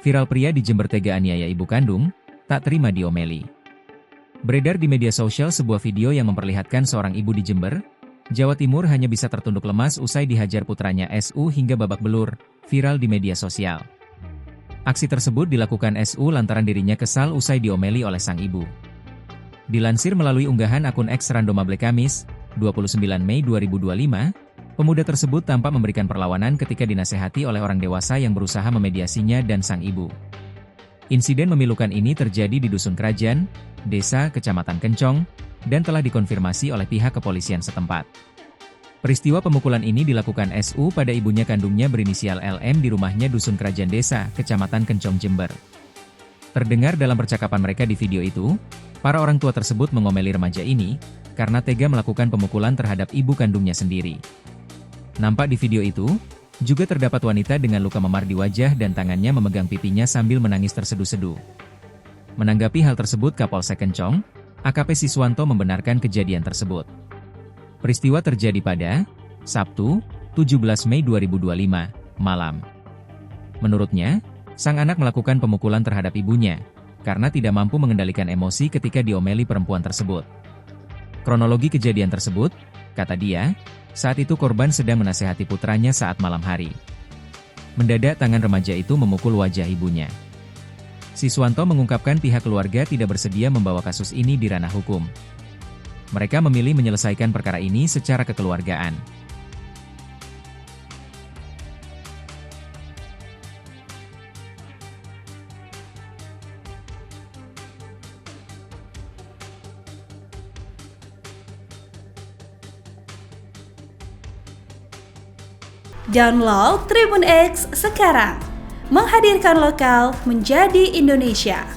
Viral pria di Jember tega aniaya ibu kandung, tak terima diomeli. Beredar di media sosial sebuah video yang memperlihatkan seorang ibu di Jember, Jawa Timur hanya bisa tertunduk lemas usai dihajar putranya SU hingga babak belur, viral di media sosial. Aksi tersebut dilakukan SU lantaran dirinya kesal usai diomeli oleh sang ibu. Dilansir melalui unggahan akun X Randomable Kamis, 29 Mei 2025, pemuda tersebut tampak memberikan perlawanan ketika dinasehati oleh orang dewasa yang berusaha memediasinya dan sang ibu. Insiden memilukan ini terjadi di Dusun Kerajaan, Desa, Kecamatan Kencong, dan telah dikonfirmasi oleh pihak kepolisian setempat. Peristiwa pemukulan ini dilakukan SU pada ibunya kandungnya berinisial LM di rumahnya Dusun Kerajaan Desa, Kecamatan Kencong, Jember. Terdengar dalam percakapan mereka di video itu, para orang tua tersebut mengomeli remaja ini, karena tega melakukan pemukulan terhadap ibu kandungnya sendiri. Nampak di video itu, juga terdapat wanita dengan luka memar di wajah dan tangannya memegang pipinya sambil menangis terseduh-seduh. Menanggapi hal tersebut Kapolsek Kencong, AKP Siswanto membenarkan kejadian tersebut. Peristiwa terjadi pada Sabtu, 17 Mei 2025, malam. Menurutnya, sang anak melakukan pemukulan terhadap ibunya, karena tidak mampu mengendalikan emosi ketika diomeli perempuan tersebut. Kronologi kejadian tersebut, kata dia, saat itu korban sedang menasehati putranya saat malam hari. Mendadak tangan remaja itu memukul wajah ibunya. Siswanto mengungkapkan pihak keluarga tidak bersedia membawa kasus ini di ranah hukum. Mereka memilih menyelesaikan perkara ini secara kekeluargaan. Download Tribun X sekarang, menghadirkan lokal menjadi Indonesia.